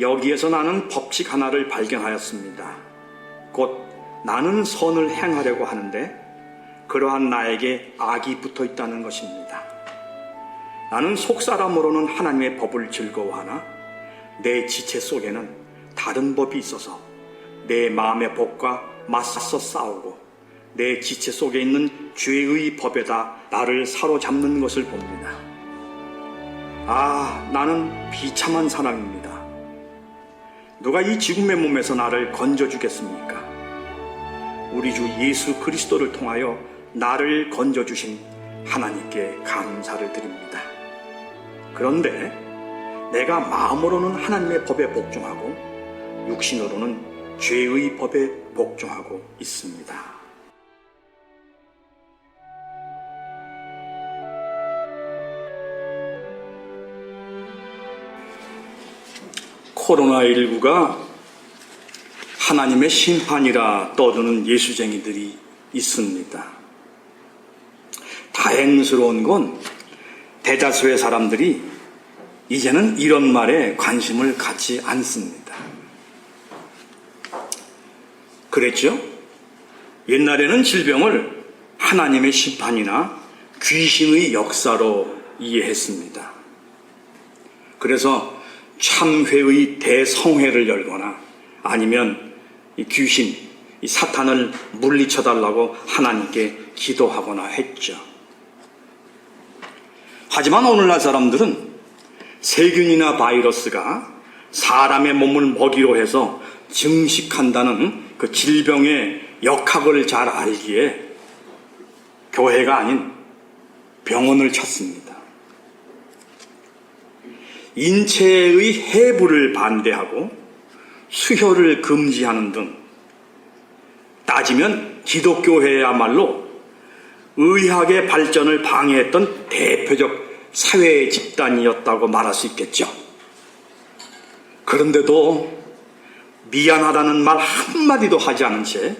여기에서 나는 법칙 하나를 발견하였습니다. 곧 나는 선을 행하려고 하는데 그러한 나에게 악이 붙어 있다는 것입니다. 나는 속사람으로는 하나님의 법을 즐거워하나 내 지체 속에는 다른 법이 있어서 내 마음의 법과 맞서 싸우고 내 지체 속에 있는 죄의 법에다 나를 사로잡는 것을 봅니다. 나는 비참한 사람입니다. 누가 이 죽음의 몸에서 나를 건져주겠습니까? 우리 주 예수 그리스도를 통하여 나를 건져주신 하나님께 감사를 드립니다. 그런데 내가 마음으로는 하나님의 법에 복종하고 육신으로는 죄의 법에 복종하고 있습니다. 코로나19가 하나님의 심판이라 떠드는 예수쟁이들이 있습니다. 다행스러운 건 대다수의 사람들이 이제는 이런 말에 관심을 갖지 않습니다. 그랬죠? 옛날에는 질병을 하나님의 심판이나 귀신의 역사로 이해했습니다. 그래서 참회의 대성회를 열거나 아니면 이 귀신, 이 사탄을 물리쳐달라고 하나님께 기도하거나 했죠. 하지만 오늘날 사람들은 세균이나 바이러스가 사람의 몸을 먹이로 해서 증식한다는 그 질병의 역학을 잘 알기에 교회가 아닌 병원을 찾습니다. 인체의 해부를 반대하고 수혈을 금지하는 등 따지면 기독교회야말로 의학의 발전을 방해했던 대표적 사회 집단이었다고 말할 수 있겠죠. 그런데도 미안하다는 말 한마디도 하지 않은 채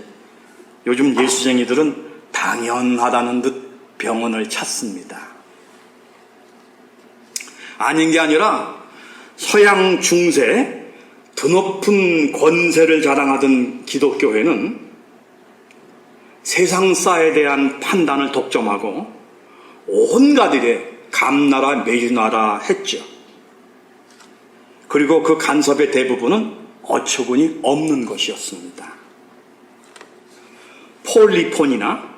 요즘 예수쟁이들은 당연하다는 듯 병원을 찾습니다. 아닌 게 아니라 서양 중세 드높은 권세를 자랑하던 기독교회는 세상사에 대한 판단을 독점하고 온갖 일에 감나라 매주나라 했죠. 그리고 그 간섭의 대부분은 어처구니 없는 것이었습니다. 폴리폰이나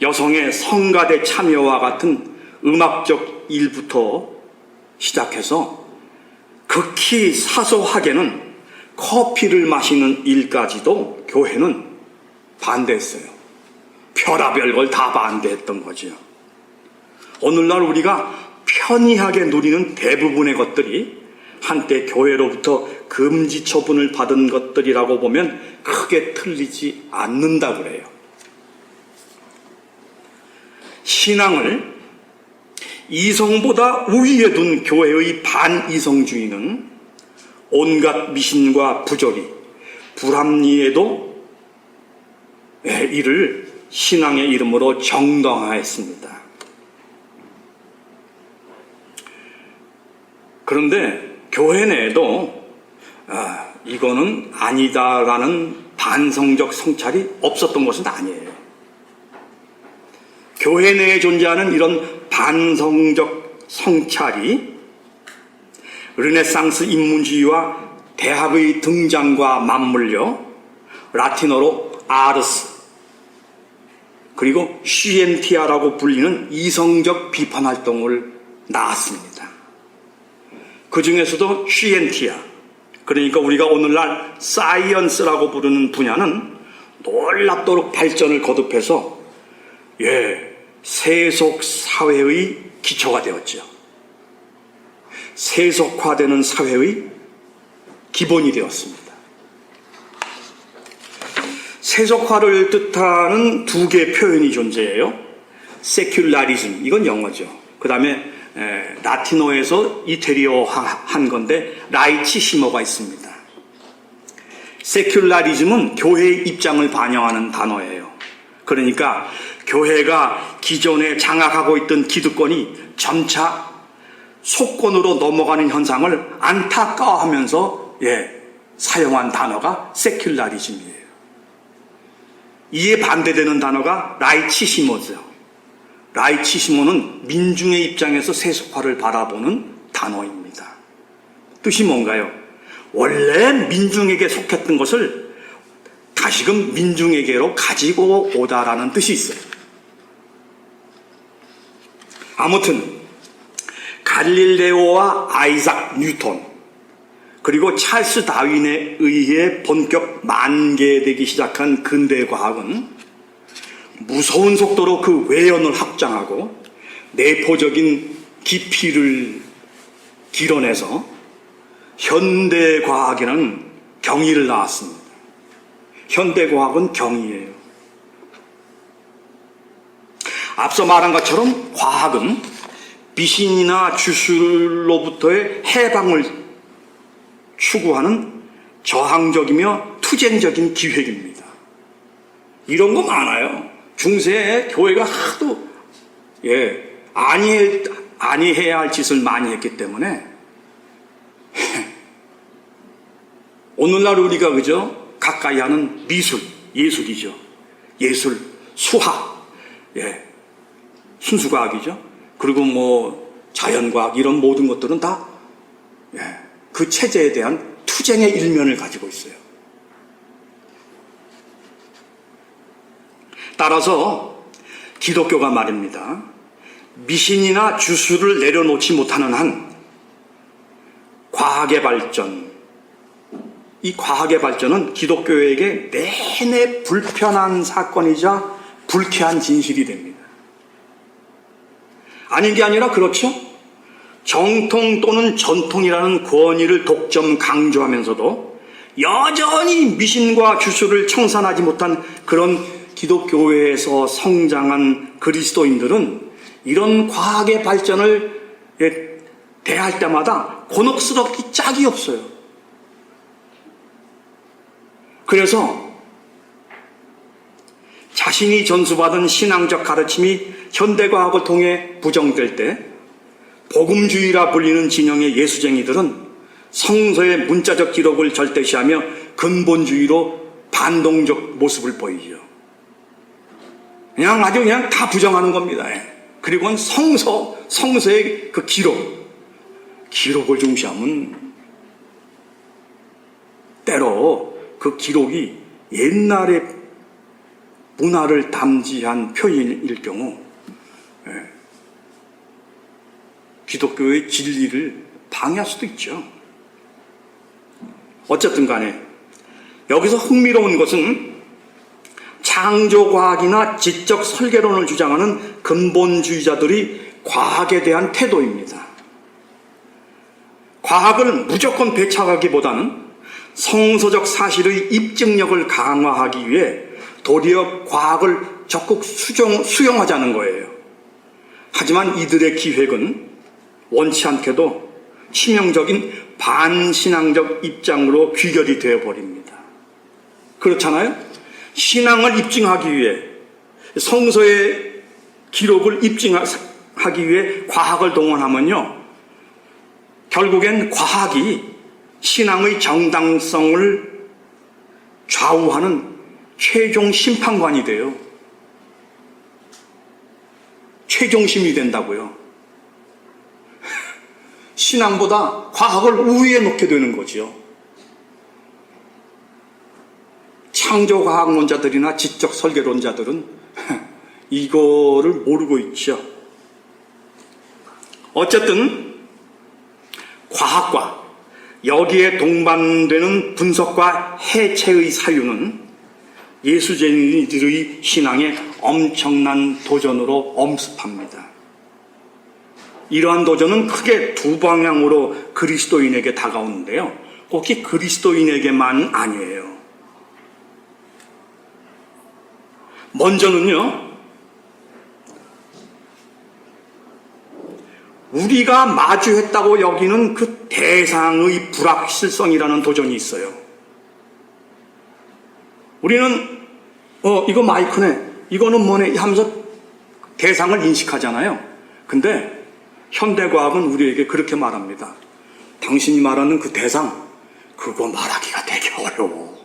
여성의 성가대 참여와 같은 음악적 일부터 시작해서 극히 사소하게는 커피를 마시는 일까지도 교회는 반대했어요. 별의별 걸 다 반대했던 거죠. 오늘날 우리가 편이하게 누리는 대부분의 것들이 한때 교회로부터 금지 처분을 받은 것들이라고 보면 크게 틀리지 않는다 그래요. 신앙을 이성보다 우위에 둔 교회의 반이성주의는 온갖 미신과 부조리, 불합리에도 이를 신앙의 이름으로 정당화했습니다. 그런데 교회 내에도 이거는 아니다라는 반성적 성찰이 없었던 것은 아니에요. 교회 내에 존재하는 이런 반성적 성찰이 르네상스 인문주의와 대학의 등장과 맞물려 라틴어로 아르스 그리고 시엔티아라고 불리는 이성적 비판활동을 낳았습니다. 그 중에서도 시엔티아, 그러니까 우리가 오늘날 사이언스라고 부르는 분야는 놀랍도록 발전을 거듭해서 세속 사회의 기초가 되었죠. 세속화되는 사회의 기본이 되었습니다. 세속화를 뜻하는 두 개의 표현이 존재해요. 세큘라리즘, 이건 영어죠. 그 다음에 라틴어에서 이태리어한 건데 라이치시모가 있습니다. 세큘라리즘은 교회의 입장을 반영하는 단어예요. 그러니까 교회가 기존에 장악하고 있던 기득권이 점차 속권으로 넘어가는 현상을 안타까워하면서 사용한 단어가 세큘라리즘이에요. 이에 반대되는 단어가 라이치시모죠. 라이치시모는 민중의 입장에서 세속화를 바라보는 단어입니다. 뜻이 뭔가요? 원래 민중에게 속했던 것을 다시금 민중에게로 가지고 오다라는 뜻이 있어요. 아무튼 갈릴레오와 아이작 뉴턴 그리고 찰스 다윈에 의해 본격 만개되기 시작한 근대 과학은 무서운 속도로 그 외연을 확장하고 내포적인 깊이를 길어내서 현대 과학이라는 경위를 낳았습니다. 현대 과학은 경이에요. 앞서 말한 것처럼 과학은 미신이나 주술로부터의 해방을 추구하는 저항적이며 투쟁적인 기획입니다. 이런 거 많아요. 중세에 교회가 하도 아니해야 할 짓을 많이 했기 때문에 오늘날 우리가 그죠? 가까이 하는 미술, 예술이죠. 예술, 수학, 순수과학이죠. 그리고 뭐 자연과학 이런 모든 것들은 다 그 체제에 대한 투쟁의 일면을 가지고 있어요. 따라서 기독교가 말입니다. 미신이나 주술을 내려놓지 못하는 한 과학의 발전, 이 과학의 발전은 기독교에게 내내 불편한 사건이자 불쾌한 진실이 됩니다. 아닌 게 아니라 그렇죠. 정통 또는 전통이라는 권위를 독점 강조하면서도 여전히 미신과 주술을 청산하지 못한 그런 기독교회에서 성장한 그리스도인들은 이런 과학의 발전을 대할 때마다 곤혹스럽기 짝이 없어요. 그래서 자신이 전수받은 신앙적 가르침이 현대과학을 통해 부정될 때 복음주의라 불리는 진영의 예수쟁이들은 성서의 문자적 기록을 절대시하며 근본주의로 반동적 모습을 보이죠. 아주 그냥 다 부정하는 겁니다. 그리고는 성서의 그 기록을 중시하면 때로 그 기록이 옛날의 문화를 담지한 표현일 경우 기독교의 진리를 방해할 수도 있죠. 어쨌든 간에 여기서 흥미로운 것은 창조과학이나 지적 설계론을 주장하는 근본주의자들이 과학에 대한 태도입니다. 과학을 무조건 배척하기보다는 성서적 사실의 입증력을 강화하기 위해 도리어 과학을 적극 수용하자는 거예요. 하지만 이들의 기획은 원치 않게도 치명적인 반신앙적 입장으로 귀결이 되어버립니다. 그렇잖아요? 신앙을 입증하기 위해 성서의 기록을 입증하기 위해 과학을 동원하면요, 결국엔 과학이 신앙의 정당성을 좌우하는 최종 심판관이 돼요. 최종심이 된다고요. 신앙보다 과학을 우위에 놓게 되는 거지요. 창조과학론자들이나 지적 설계론자들은 이거를 모르고 있죠. 어쨌든 과학과 여기에 동반되는 분석과 해체의 사유는 예수쟁이들의 신앙에 엄청난 도전으로 엄습합니다. 이러한 도전은 크게 두 방향으로 그리스도인에게 다가오는데요. 꼭 그리스도인에게만 아니에요. 먼저는요, 우리가 마주했다고 여기는 그 대상의 불확실성이라는 도전이 있어요. 우리는 이거 마이크네, 이거는 뭐네 하면서 대상을 인식하잖아요. 근데 현대과학은 우리에게 그렇게 말합니다. 당신이 말하는 그 대상, 그거 말하기가 되게 어려워.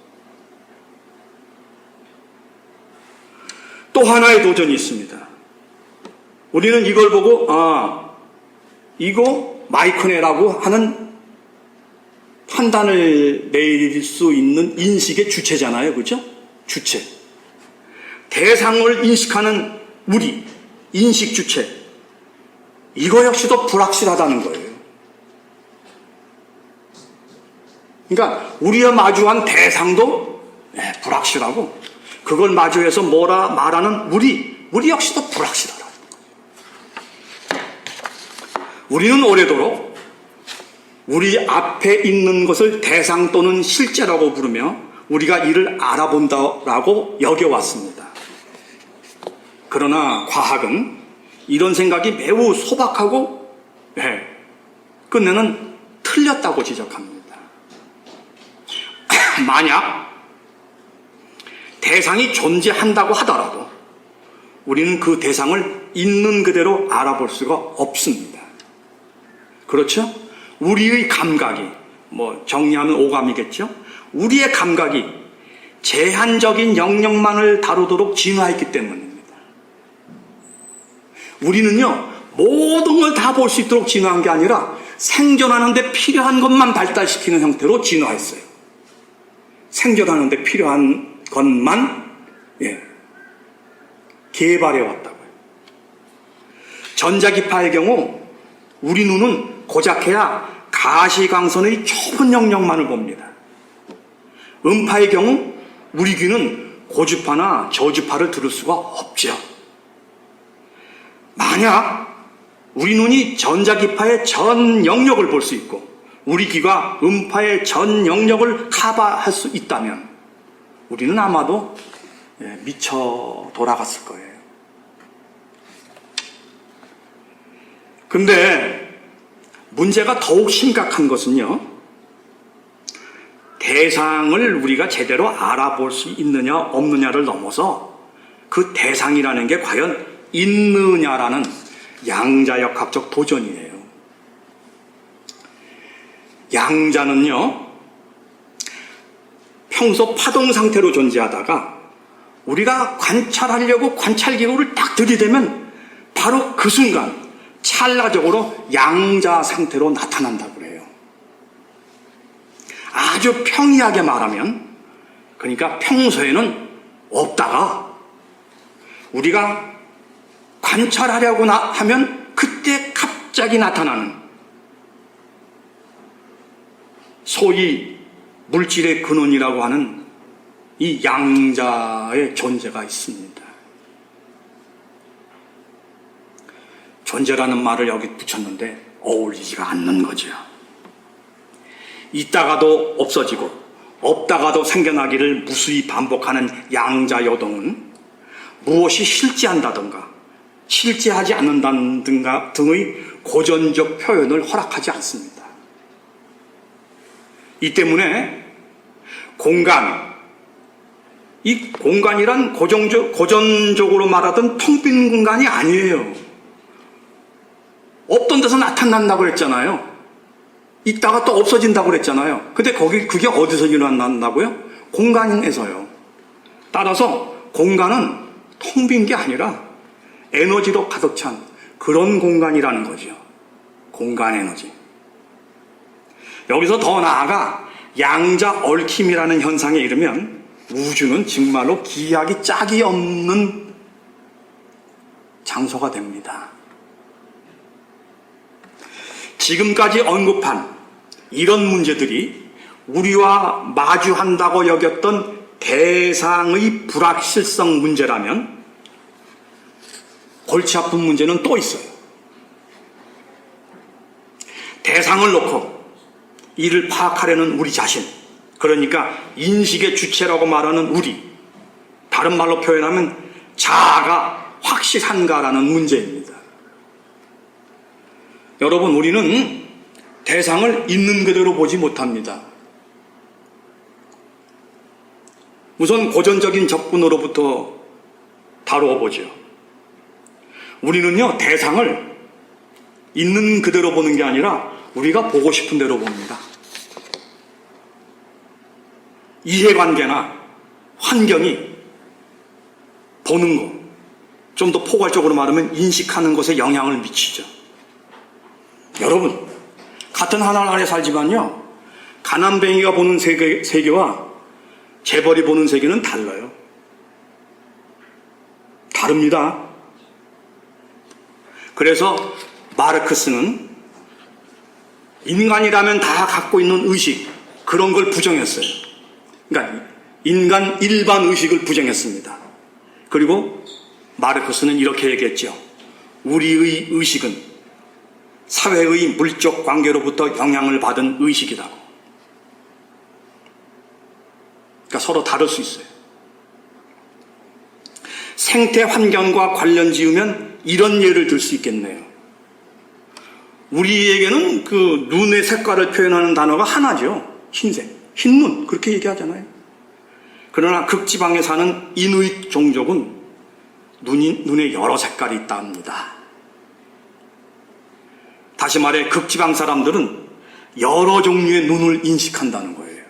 또 하나의 도전이 있습니다. 우리는 이걸 보고 이거 마이크네라고 하는 판단을 내릴 수 있는 인식의 주체잖아요. 그렇죠? 주체. 대상을 인식하는 우리, 인식 주체. 이거 역시도 불확실하다는 거예요. 그러니까 우리와 마주한 대상도 불확실하고 그걸 마주해서 뭐라 말하는 우리 역시도 불확실하다. 우리는 오래도록 우리 앞에 있는 것을 대상 또는 실제라고 부르며 우리가 이를 알아본다라고 여겨왔습니다. 그러나 과학은 이런 생각이 매우 소박하고 끝내는 틀렸다고 지적합니다. 만약 대상이 존재한다고 하더라도 우리는 그 대상을 있는 그대로 알아볼 수가 없습니다. 그렇죠? 우리의 감각이, 정리하면 오감이겠죠? 우리의 감각이 제한적인 영역만을 다루도록 진화했기 때문입니다. 우리는요, 모든 걸 다 볼 수 있도록 진화한 게 아니라 생존하는 데 필요한 것만 발달시키는 형태로 진화했어요. 생존하는 데 필요한 것만 개발해 왔다고요. 전자기파의 경우 우리 눈은 고작해야 가시광선의 좁은 영역만을 봅니다. 음파의 경우 우리 귀는 고주파나 저주파를 들을 수가 없죠. 만약 우리 눈이 전자기파의 전 영역을 볼 수 있고 우리 귀가 음파의 전 영역을 커버할 수 있다면 우리는 아마도 미쳐 돌아갔을 거예요. 근데 문제가 더욱 심각한 것은요, 대상을 우리가 제대로 알아볼 수 있느냐 없느냐를 넘어서 그 대상이라는 게 과연 있느냐라는 양자역학적 도전이에요. 양자는요, 평소 파동 상태로 존재하다가 우리가 관찰하려고 관찰기구를 딱 들이대면 바로 그 순간 찰나적으로 양자 상태로 나타난다고 그래요. 아주 평이하게 말하면, 그러니까 평소에는 없다가 우리가 관찰하려고 하면 그때 갑자기 나타나는, 소위 물질의 근원이라고 하는 이 양자의 존재가 있습니다. 존재라는 말을 여기 붙였는데 어울리지가 않는 거죠. 있다가도 없어지고 없다가도 생겨나기를 무수히 반복하는 양자 요동은 무엇이 실제한다든가 실제하지 않는다든가 등의 고전적 표현을 허락하지 않습니다. 이 때문에 이 공간이란 고전적으로 말하던 텅 빈 공간이 아니에요. 없던 데서 나타난다고 그랬잖아요. 있다가 또 없어진다고 그랬잖아요. 근데 그게 어디서 일어난다고요? 공간에서요. 따라서 공간은 텅 빈 게 아니라 에너지로 가득 찬 그런 공간이라는 거죠. 공간 에너지. 여기서 더 나아가 양자 얽힘이라는 현상에 이르면 우주는 정말로 기하기 짝이 없는 장소가 됩니다. 지금까지 언급한 이런 문제들이 우리와 마주한다고 여겼던 대상의 불확실성 문제라면 골치 아픈 문제는 또 있어요. 대상을 놓고 이를 파악하려는 우리 자신, 그러니까 인식의 주체라고 말하는 우리, 다른 말로 표현하면 자아가 확실한가라는 문제입니다. 여러분, 우리는 대상을 있는 그대로 보지 못합니다. 우선 고전적인 접근으로부터 다루어 보죠. 우리는요, 대상을 있는 그대로 보는 게 아니라 우리가 보고 싶은 대로 봅니다. 이해관계나 환경이 보는 것, 좀 더 포괄적으로 말하면 인식하는 것에 영향을 미치죠. 여러분, 같은 하늘 아래 살지만요, 가난뱅이가 보는 세계와 재벌이 보는 세계는 달라요. 다릅니다. 그래서 마르크스는 인간이라면 다 갖고 있는 의식, 그런 걸 부정했어요. 그러니까 인간 일반 의식을 부정했습니다. 그리고 마르크스는 이렇게 얘기했죠. 우리의 의식은 사회의 물적 관계로부터 영향을 받은 의식이라고. 그러니까 서로 다를 수 있어요. 생태 환경과 관련 지으면 이런 예를 들 수 있겠네요. 우리에게는 그 눈의 색깔을 표현하는 단어가 하나죠. 흰색, 흰눈, 그렇게 얘기하잖아요. 그러나 극지방에 사는 이누이트 종족은 눈에 여러 색깔이 있다 합니다. 다시 말해 극지방 사람들은 여러 종류의 눈을 인식한다는 거예요.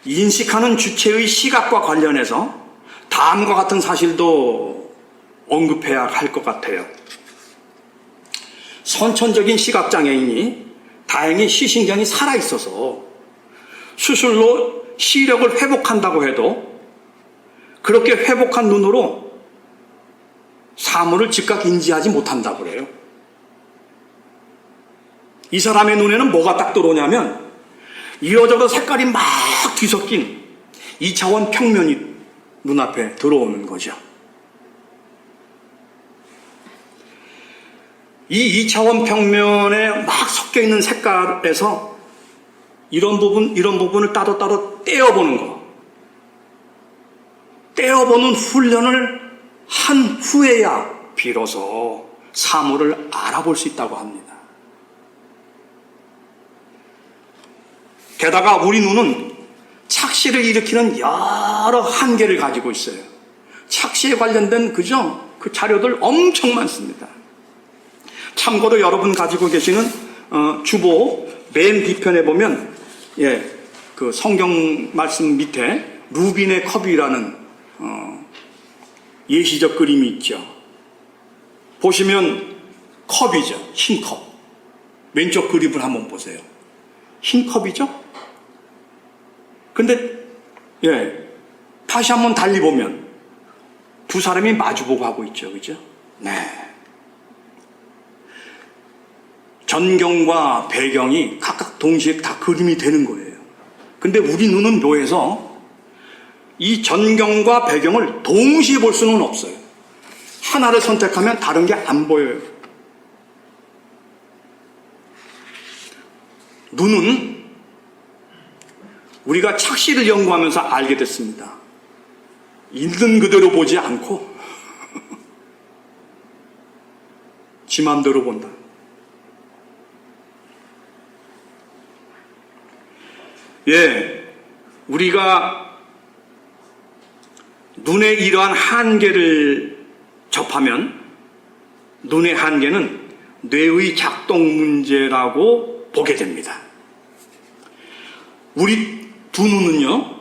인식하는 주체의 시각과 관련해서 다음과 같은 사실도 언급해야 할 것 같아요. 선천적인 시각장애인이 다행히 시신경이 살아있어서 수술로 시력을 회복한다고 해도 그렇게 회복한 눈으로 사물을 즉각 인지하지 못한다고 그래요. 이 사람의 눈에는 뭐가 딱 들어오냐면 이러저러 색깔이 막 뒤섞인 2차원 평면이 눈앞에 들어오는 거죠. 이 2차원 평면에 막 섞여 있는 색깔에서 이런 부분을 따로따로 떼어보는 거. 떼어보는 훈련을 한 후에야 비로소 사물을 알아볼 수 있다고 합니다. 게다가 우리 눈은 착시를 일으키는 여러 한계를 가지고 있어요. 착시에 관련된 그 자료들 엄청 많습니다. 참고로 여러분 가지고 계시는 주보 맨 뒤편에 보면 그 성경 말씀 밑에 루빈의 컵이라는 예시적 그림이 있죠. 보시면 컵이죠. 흰 컵. 왼쪽 그림을 한번 보세요. 흰 컵이죠? 근데 다시 한번 달리 보면 두 사람이 마주보고 하고 있죠. 그죠? 네. 전경과 배경이 각각 동시에 다 그림이 되는 거예요. 근데 우리 눈은 묘해서 이 전경과 배경을 동시에 볼 수는 없어요. 하나를 선택하면 다른 게 안 보여요. 눈은 우리가 착시를 연구하면서 알게 됐습니다. 있는 그대로 보지 않고 지 맘대로 본다. 우리가 눈의 이러한 한계를 접하면 눈의 한계는 뇌의 작동 문제라고 보게 됩니다. 우리 두 눈은요,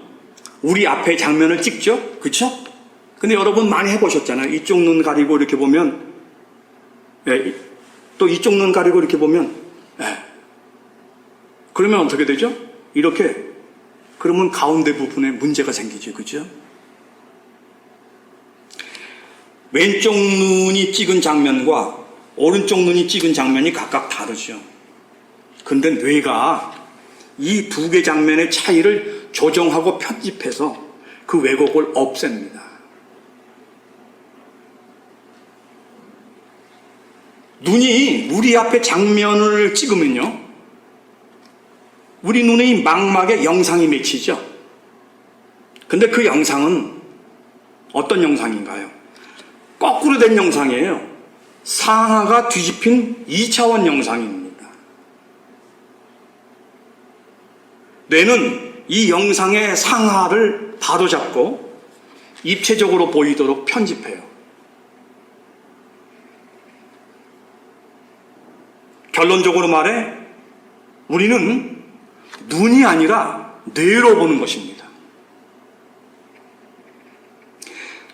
우리 앞에 장면을 찍죠? 그쵸? 근데 여러분 많이 해보셨잖아요. 이쪽 눈 가리고 이렇게 보면, 또 이쪽 눈 가리고 이렇게 보면, 그러면 어떻게 되죠? 이렇게, 그러면 가운데 부분에 문제가 생기죠. 그죠? 왼쪽 눈이 찍은 장면과 오른쪽 눈이 찍은 장면이 각각 다르죠. 근데 뇌가 이 두 개 장면의 차이를 조정하고 편집해서 그 왜곡을 없앱니다. 눈이 우리 앞에 장면을 찍으면요, 우리 눈의 망막에 영상이 맺히죠. 근데 그 영상은 어떤 영상인가요? 거꾸로 된 영상이에요. 상하가 뒤집힌 2차원 영상입니다. 뇌는 이 영상의 상하를 바로잡고 입체적으로 보이도록 편집해요. 결론적으로 말해 우리는 눈이 아니라 뇌로 보는 것입니다.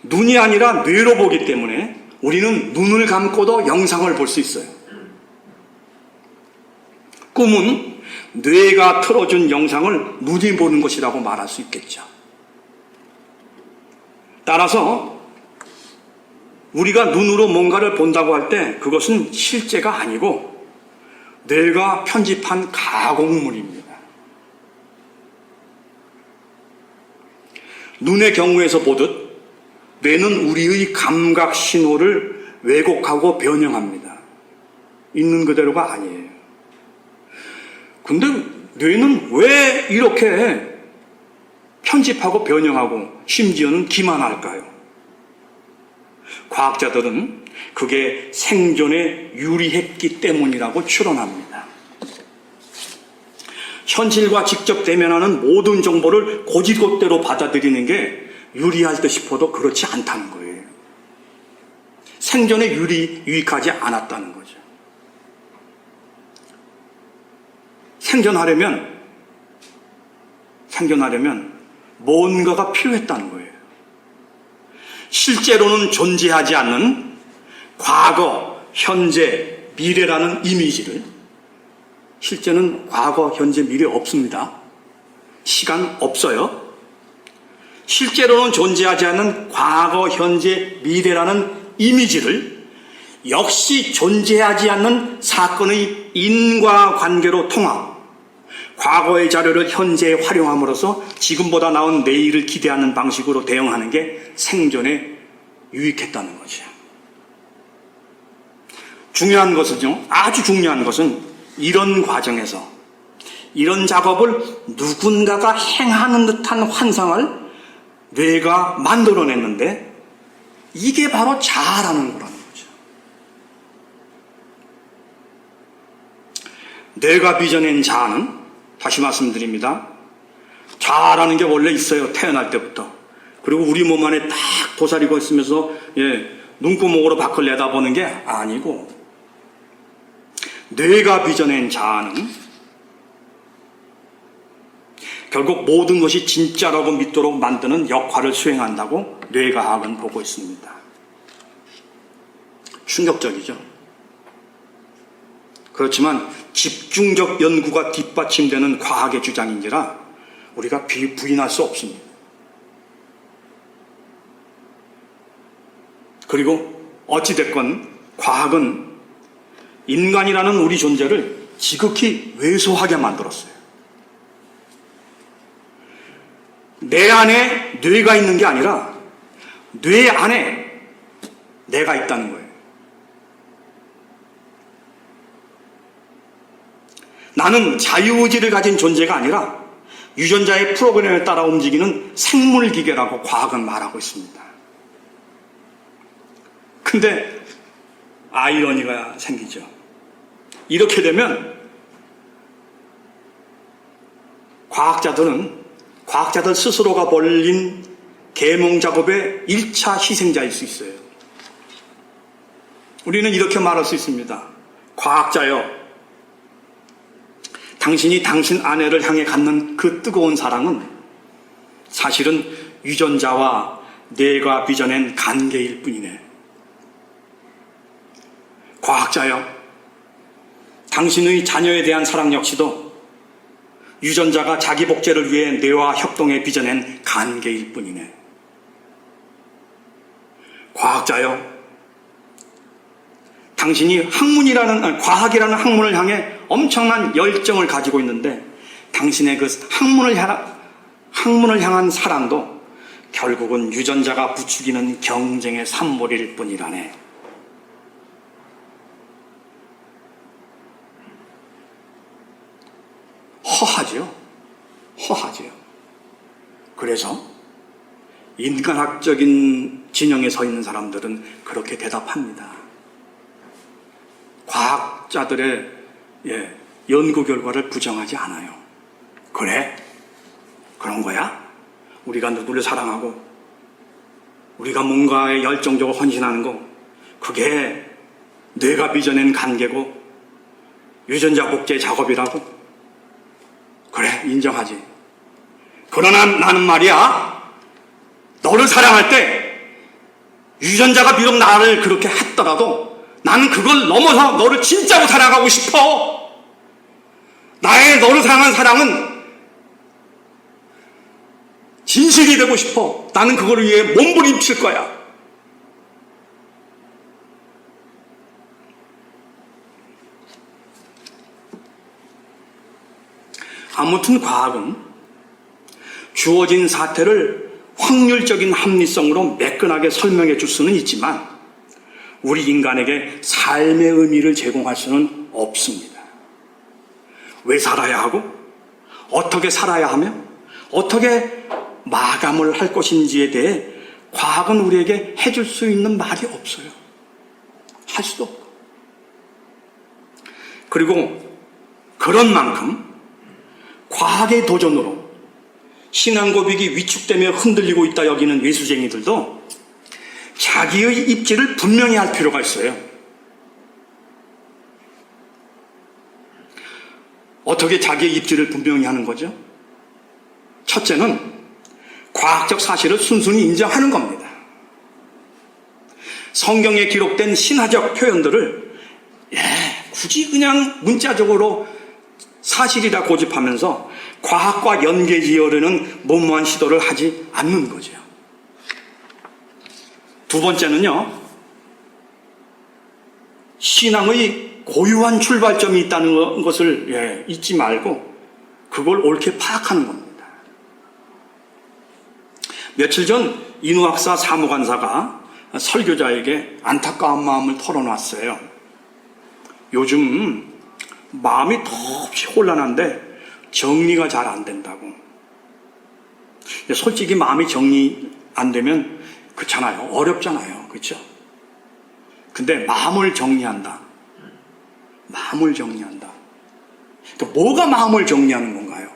눈이 아니라 뇌로 보기 때문에 우리는 눈을 감고도 영상을 볼 수 있어요. 꿈은 뇌가 틀어준 영상을 눈이 보는 것이라고 말할 수 있겠죠. 따라서 우리가 눈으로 뭔가를 본다고 할 때 그것은 실제가 아니고 뇌가 편집한 가공물입니다. 눈의 경우에서 보듯 뇌는 우리의 감각 신호를 왜곡하고 변형합니다. 있는 그대로가 아니에요. 근데 뇌는 왜 이렇게 편집하고 변형하고 심지어는 기만할까요? 과학자들은 그게 생존에 유리했기 때문이라고 추론합니다. 현실과 직접 대면하는 모든 정보를 고지곳대로 받아들이는 게 유리할 듯 싶어도 그렇지 않다는 거예요. 생존에 유익하지 않았다는 거죠. 생존하려면 뭔가가 필요했다는 거예요. 실제로는 존재하지 않는 과거, 현재, 미래라는 이미지를, 실제는 과거, 현재, 미래 없습니다. 시간 없어요. 실제로는 존재하지 않는 과거, 현재, 미래라는 이미지를 역시 존재하지 않는 사건의 인과관계로 통합, 과거의 자료를 현재에 활용함으로써 지금보다 나은 내일을 기대하는 방식으로 대응하는 게 생존에 유익했다는 거죠. 중요한 것은요, 아주 중요한 것은 이런 과정에서 이런 작업을 누군가가 행하는 듯한 환상을 뇌가 만들어냈는데 이게 바로 자아라는 거라는 거죠. 뇌가 빚어낸 자아는, 다시 말씀드립니다, 자아라는 게 원래 있어요. 태어날 때부터. 그리고 우리 몸 안에 딱 도사리고 있으면서 눈구멍으로 밖을 내다보는 게 아니고, 뇌가 빚어낸 자아는 결국 모든 것이 진짜라고 믿도록 만드는 역할을 수행한다고 뇌과학은 보고 있습니다. 충격적이죠. 그렇지만 집중적 연구가 뒷받침되는 과학의 주장인지라 우리가 부인할 수 없습니다. 그리고 어찌됐건 과학은 인간이라는 우리 존재를 지극히 왜소하게 만들었어요. 내 안에 뇌가 있는 게 아니라 뇌 안에 내가 있다는 거예요. 나는 자유의지를 가진 존재가 아니라 유전자의 프로그램에 따라 움직이는 생물기계라고 과학은 말하고 있습니다. 근데 아이러니가 생기죠. 이렇게 되면 과학자들 스스로가 벌린 계몽 작업의 1차 희생자일 수 있어요. 우리는 이렇게 말할 수 있습니다. 과학자여, 당신이 당신 아내를 향해 갖는 그 뜨거운 사랑은 사실은 유전자와 뇌가 빚어낸 관계일 뿐이네. 과학자여, 당신의 자녀에 대한 사랑 역시도 유전자가 자기 복제를 위해 뇌와 협동에 빚어낸 관계일 뿐이네. 과학자여, 당신이 과학이라는 학문을 향해 엄청난 열정을 가지고 있는데 당신의 그 학문을 향한 사랑도 결국은 유전자가 부추기는 경쟁의 산물일 뿐이라네. 허하지요. 그래서 인간학적인 진영에 서 있는 사람들은 그렇게 대답합니다. 과학자들의 연구 결과를 부정하지 않아요. 그래? 그런 거야? 우리가 누구를 사랑하고 우리가 뭔가에 열정적으로 헌신하는 거, 그게 뇌가 빚어낸 관계고 유전자 복제 작업이라고? 그래, 그래, 인정하지. 그러나 나는 말이야, 너를 사랑할 때 유전자가 비록 나를 그렇게 했더라도 나는 그걸 넘어서 너를 진짜로 사랑하고 싶어. 나의 너를 사랑한 사랑은 진실이 되고 싶어. 나는 그걸 위해 몸부림칠 거야. 아무튼 과학은 주어진 사태를 확률적인 합리성으로 매끈하게 설명해 줄 수는 있지만 우리 인간에게 삶의 의미를 제공할 수는 없습니다. 왜 살아야 하고 어떻게 살아야 하며 어떻게 마감을 할 것인지에 대해 과학은 우리에게 해줄 수 있는 말이 없어요. 할 수도 없고. 그리고 그런 만큼 과학의 도전으로 신앙 고백이 위축되며 흔들리고 있다 여기는 외수쟁이들도 자기의 입지를 분명히 할 필요가 있어요. 어떻게 자기의 입지를 분명히 하는 거죠? 첫째는 과학적 사실을 순순히 인정하는 겁니다. 성경에 기록된 신화적 표현들을 굳이 그냥 문자적으로 사실이라 고집하면서 과학과 연계지으려는 무모한 시도를 하지 않는 거죠. 두 번째는요, 신앙의 고유한 출발점이 있다는 것을 잊지 말고 그걸 옳게 파악하는 겁니다. 며칠 전 인후학사 사무관사가 설교자에게 안타까운 마음을 털어놨어요. 요즘 마음이 몹시 혼란한데 정리가 잘 안 된다고. 솔직히 마음이 정리 안 되면 그렇잖아요. 어렵잖아요. 그렇죠? 근데 마음을 정리한다. 마음을 정리한다. 또 뭐가 마음을 정리하는 건가요?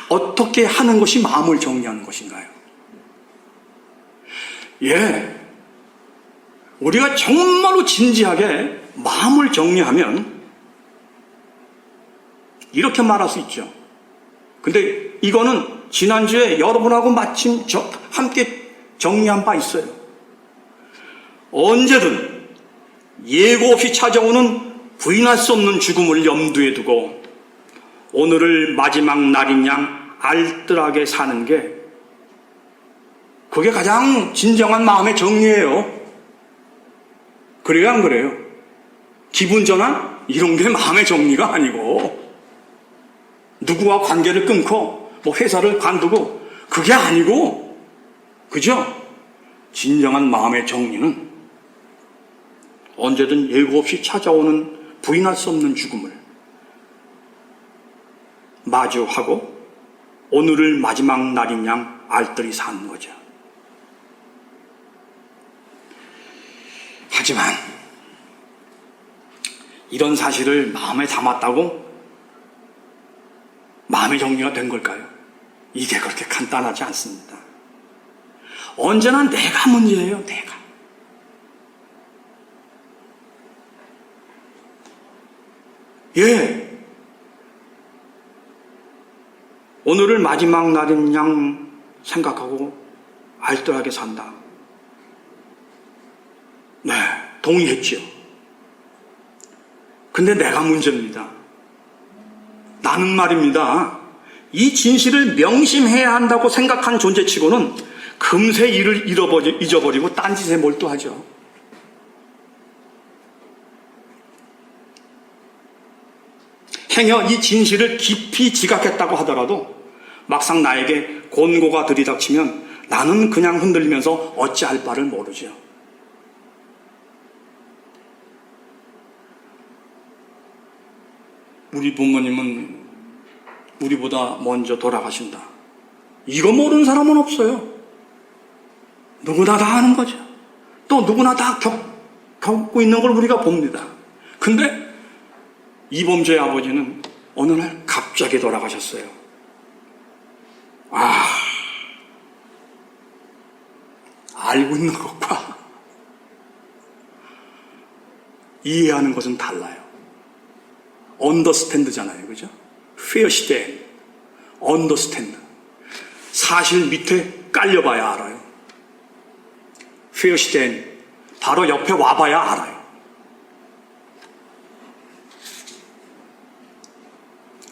어떻게 하는 것이 마음을 정리하는 것인가요? 우리가 정말로 진지하게 마음을 정리하면 이렇게 말할 수 있죠. 근데 이거는 지난주에 여러분하고 마침 함께 정리한 바 있어요. 언제든 예고 없이 찾아오는 부인할 수 없는 죽음을 염두에 두고 오늘을 마지막 날인 양 알뜰하게 사는 게 그게 가장 진정한 마음의 정리예요. 그래요, 안 그래요? 기분 전환? 이런 게 마음의 정리가 아니고 누구와 관계를 끊고 회사를 관두고 그게 아니고, 그죠? 진정한 마음의 정리는 언제든 예고 없이 찾아오는 부인할 수 없는 죽음을 마주하고 오늘을 마지막 날인 양 알뜰히 사는 거죠. 하지만 이런 사실을 마음에 담았다고 마음의 정리가 된 걸까요? 이게 그렇게 간단하지 않습니다. 언제나 내가 문제예요. 내가. 오늘을 마지막 날인 양 생각하고 알뜰하게 산다. 네, 동의했죠. 근데 내가 문제입니다. 나는 말입니다. 이 진실을 명심해야 한다고 생각한 존재치고는 금세 이를 잊어버리고 딴짓에 몰두하죠. 행여 이 진실을 깊이 지각했다고 하더라도 막상 나에게 권고가 들이닥치면 나는 그냥 흔들리면서 어찌할 바를 모르죠. 우리 부모님은 우리보다 먼저 돌아가신다. 이거 모르는 사람은 없어요. 누구나 다 아는 거죠. 또 누구나 다 겪고 있는 걸 우리가 봅니다. 근데 이범주의 아버지는 어느 날 갑자기 돌아가셨어요. 알고 있는 것과 이해하는 것은 달라요. understand잖아요. 그죠? verstehen, understand. 사실 밑에 깔려봐야 알아요. verstehen, 바로 옆에 와봐야 알아요.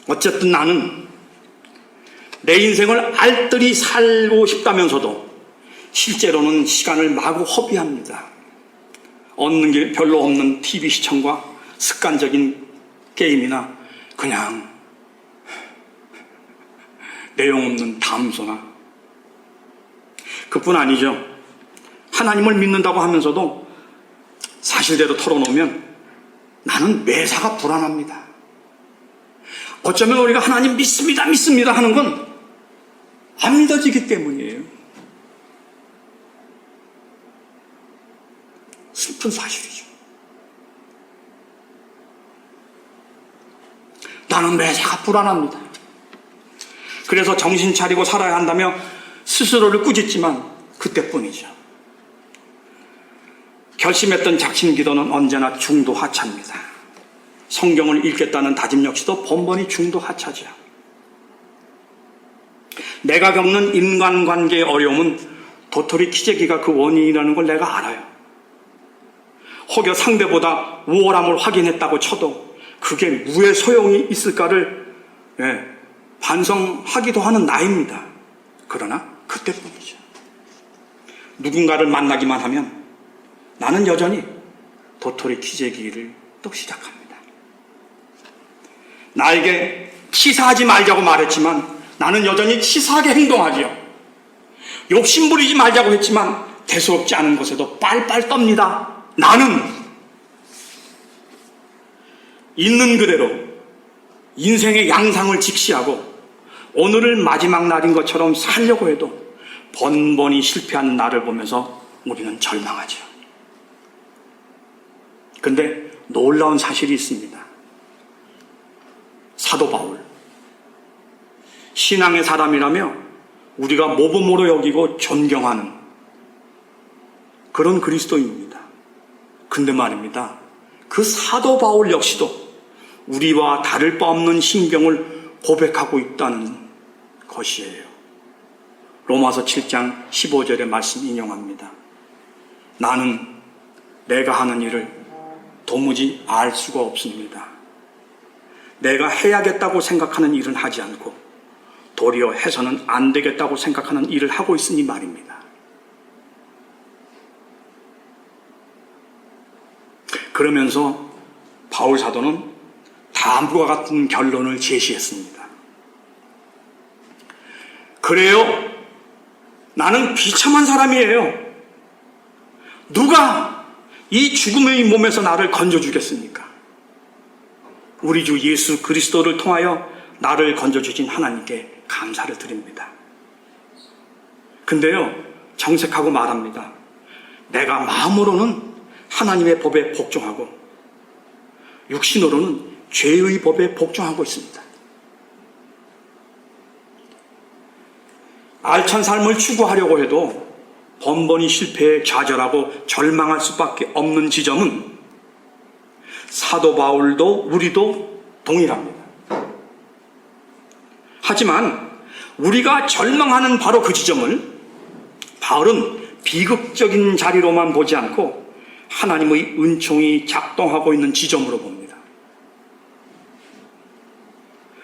어쨌든 나는 내 인생을 알뜰히 살고 싶다면서도 실제로는 시간을 마구 허비합니다. 얻는 게 별로 없는 TV 시청과 습관적인 게임이나 그냥 내용 없는 담소나. 그뿐 아니죠. 하나님을 믿는다고 하면서도 사실대로 털어놓으면 나는 매사가 불안합니다. 어쩌면 우리가 하나님 믿습니다 하는 건 안 믿어지기 때문이에요. 슬픈 사실이죠. 나는 매사가 불안합니다. 그래서 정신 차리고 살아야 한다며 스스로를 꾸짖지만 그때뿐이죠. 결심했던 작심 기도는 언제나 중도하차입니다. 성경을 읽겠다는 다짐 역시도 번번이 중도하차죠. 내가 겪는 인간관계의 어려움은 도토리 키재기가 그 원인이라는 걸 내가 알아요. 혹여 상대보다 우월함을 확인했다고 쳐도 그게 무의 소용이 있을까를 반성하기도 하는 나이입니다. 그러나 그때뿐이죠. 누군가를 만나기만 하면 나는 여전히 도토리 키재기를 또 시작합니다. 나에게 치사하지 말자고 말했지만 나는 여전히 치사하게 행동하지요. 욕심부리지 말자고 했지만 대수롭지 않은 곳에도 빨빨 떱니다. 나는 있는 그대로 인생의 양상을 직시하고 오늘을 마지막 날인 것처럼 살려고 해도 번번이 실패한 나를 보면서 우리는 절망하죠. 근데 놀라운 사실이 있습니다. 사도 바울, 신앙의 사람이라며 우리가 모범으로 여기고 존경하는 그런 그리스도인입니다. 근데 말입니다. 그 사도 바울 역시도 우리와 다를 바 없는 신경을 고백하고 있다는 것이에요. 로마서 7장 15절의 말씀 인용합니다. 나는 내가 하는 일을 도무지 알 수가 없습니다. 내가 해야겠다고 생각하는 일은 하지 않고 도리어 해서는 안 되겠다고 생각하는 일을 하고 있으니 말입니다. 그러면서 바울 사도는 다음과 같은 결론을 제시했습니다. 그래요. 나는 비참한 사람이에요. 누가 이 죽음의 몸에서 나를 건져주겠습니까? 우리 주 예수 그리스도를 통하여 나를 건져주신 하나님께 감사를 드립니다. 근데요, 정색하고 말합니다. 내가 마음으로는 하나님의 법에 복종하고 육신으로는 죄의 법에 복종하고 있습니다. 알찬 삶을 추구하려고 해도 번번이 실패에 좌절하고 절망할 수밖에 없는 지점은 사도 바울도 우리도 동일합니다. 하지만 우리가 절망하는 바로 그 지점을 바울은 비극적인 자리로만 보지 않고 하나님의 은총이 작동하고 있는 지점으로 봅니다.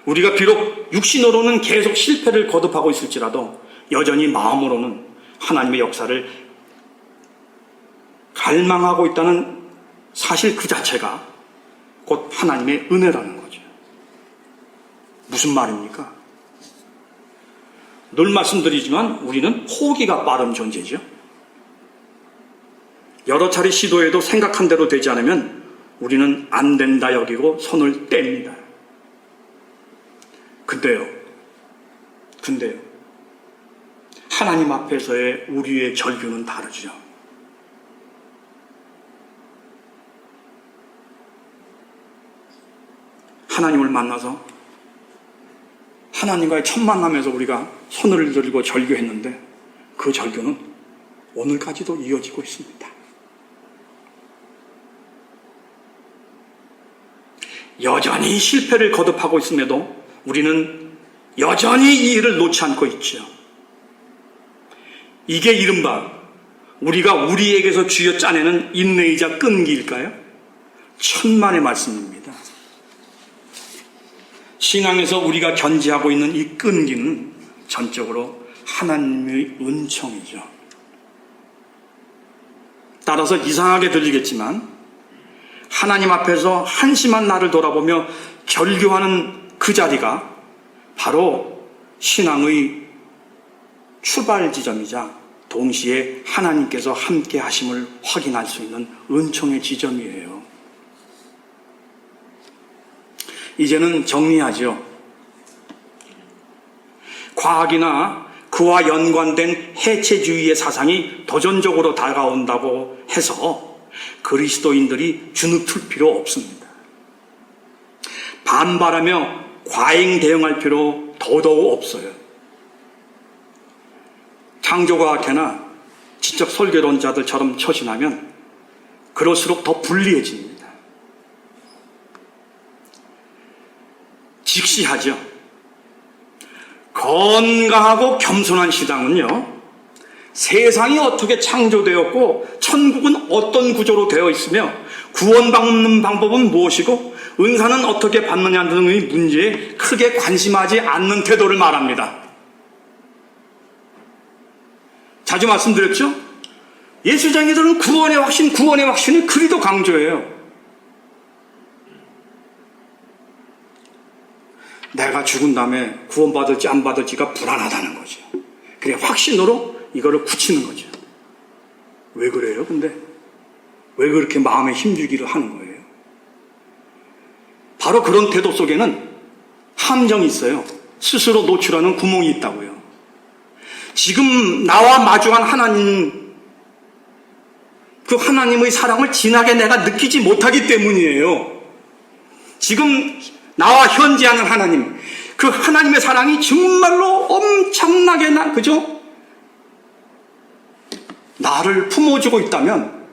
우리가 비록 육신으로는 계속 실패를 거듭하고 있을지라도 여전히 마음으로는 하나님의 역사를 갈망하고 있다는 사실 그 자체가 곧 하나님의 은혜라는 거죠. 무슨 말입니까? 늘 말씀드리지만 우리는 포기가 빠른 존재죠. 여러 차례 시도해도 생각한 대로 되지 않으면 우리는 안 된다 여기고 손을 뗍니다. 근데요. 하나님 앞에서의 우리의 절규는 다르죠. 하나님을 만나서 하나님과의 첫 만남에서 우리가 손을 들고 절규했는데 그 절규는 오늘까지도 이어지고 있습니다. 여전히 실패를 거듭하고 있음에도 우리는 여전히 이 일을 놓지 않고 있죠. 이게 이른바 우리가 우리에게서 쥐어 짜내는 인내이자 끈기일까요? 천만의 말씀입니다. 신앙에서 우리가 견지하고 있는 이 끈기는 전적으로 하나님의 은총이죠. 따라서 이상하게 들리겠지만 하나님 앞에서 한심한 나를 돌아보며 결교하는 그 자리가 바로 신앙의 출발 지점이자 동시에 하나님께서 함께 하심을 확인할 수 있는 은총의 지점이에요. 이제는 정리하죠. 과학이나 그와 연관된 해체주의의 사상이 도전적으로 다가온다고 해서 그리스도인들이 주눅들 필요 없습니다. 반발하며 과잉 대응할 필요 더더욱 없어요. 창조과학회나 지적 설계론자들처럼 처신하면 그럴수록 더 불리해집니다. 직시하죠. 건강하고 겸손한 신앙은요, 세상이 어떻게 창조되었고 천국은 어떤 구조로 되어 있으며 구원받는 방법은 무엇이고 은사는 어떻게 받느냐 등의 문제에 크게 관심하지 않는 태도를 말합니다. 자주 말씀드렸죠? 예수쟁이들은 구원의 확신을 그리도 강조해요. 내가 죽은 다음에 구원받을지 안 받을지가 불안하다는 거죠. 그래, 확신으로 이거를 굳히는 거죠. 왜 그래요, 근데? 왜 그렇게 마음에 힘주기를 하는 거예요? 바로 그런 태도 속에는 함정이 있어요. 스스로 노출하는 구멍이 있다고요. 지금 나와 마주한 하나님, 그 하나님의 사랑을 진하게 내가 느끼지 못하기 때문이에요. 지금 나와 현재하는 하나님, 그 하나님의 사랑이 정말로 엄청나게 그죠? 나를 품어주고 있다면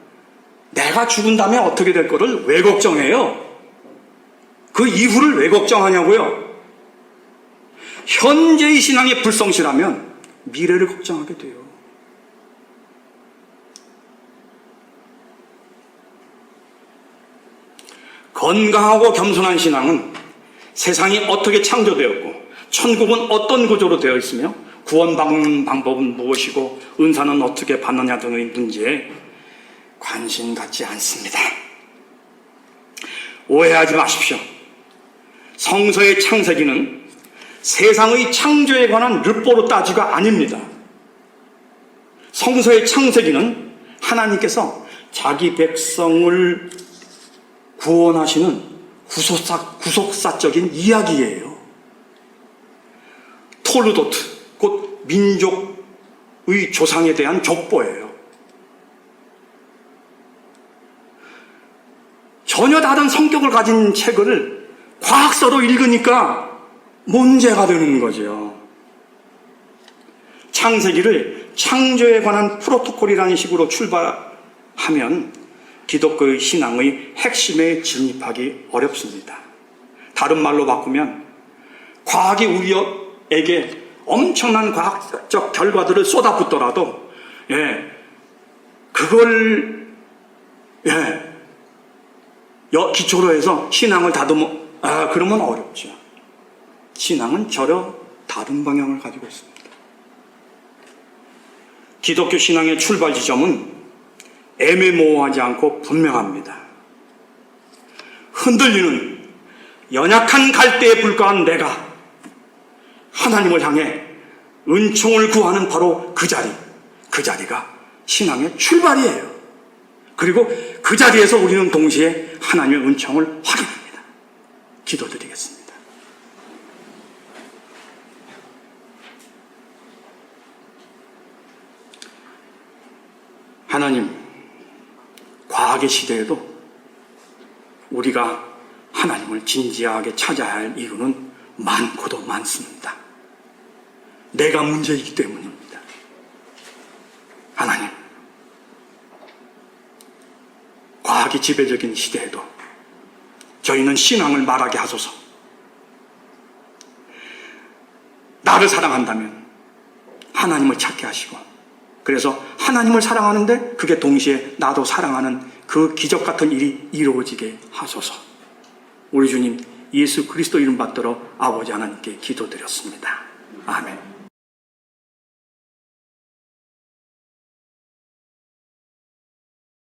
내가 죽은 다음에 어떻게 될 거를 왜 걱정해요? 그 이후를 왜 걱정하냐고요? 현재의 신앙이 불성실하면 미래를 걱정하게 돼요. 건강하고 겸손한 신앙은 세상이 어떻게 창조되었고 천국은 어떤 구조로 되어 있으며 구원받는 방법은 무엇이고 은사는 어떻게 받느냐 등의 문제에 관심 갖지 않습니다. 오해하지 마십시오. 성서의 창세기는 세상의 창조에 관한 르포르 따지가 아닙니다. 성서의 창세기는 하나님께서 자기 백성을 구원하시는 구속사적인 이야기예요. 톨루도트, 곧 민족의 조상에 대한 족보예요. 전혀 다른 성격을 가진 책을 과학서로 읽으니까 문제가 되는 거죠. 창세기를 창조에 관한 프로토콜이라는 식으로 출발하면 기독교의 신앙의 핵심에 진입하기 어렵습니다. 다른 말로 바꾸면 과학이 우리에게 엄청난 과학적 결과들을 쏟아붓더라도 그걸 기초로 해서 신앙을 그러면 어렵죠. 신앙은 전혀 다른 방향을 가지고 있습니다. 기독교 신앙의 출발 지점은 애매모호하지 않고 분명합니다. 흔들리는 연약한 갈대에 불과한 내가 하나님을 향해 은총을 구하는 바로 그 자리가 신앙의 출발이에요. 그리고 그 자리에서 우리는 동시에 하나님의 은총을 확인합니다. 기도드리겠습니다. 하나님, 과학의 시대에도 우리가 하나님을 진지하게 찾아야 할 이유는 많고도 많습니다. 내가 문제이기 때문입니다. 하나님, 과학이 지배적인 시대에도 저희는 신앙을 말하게 하소서. 나를 사랑한다면 하나님을 찾게 하시고, 그래서 하나님을 사랑하는데 그게 동시에 나도 사랑하는 그 기적 같은 일이 이루어지게 하소서. 우리 주님 예수 그리스도 이름 받들어 아버지 하나님께 기도드렸습니다. 아멘.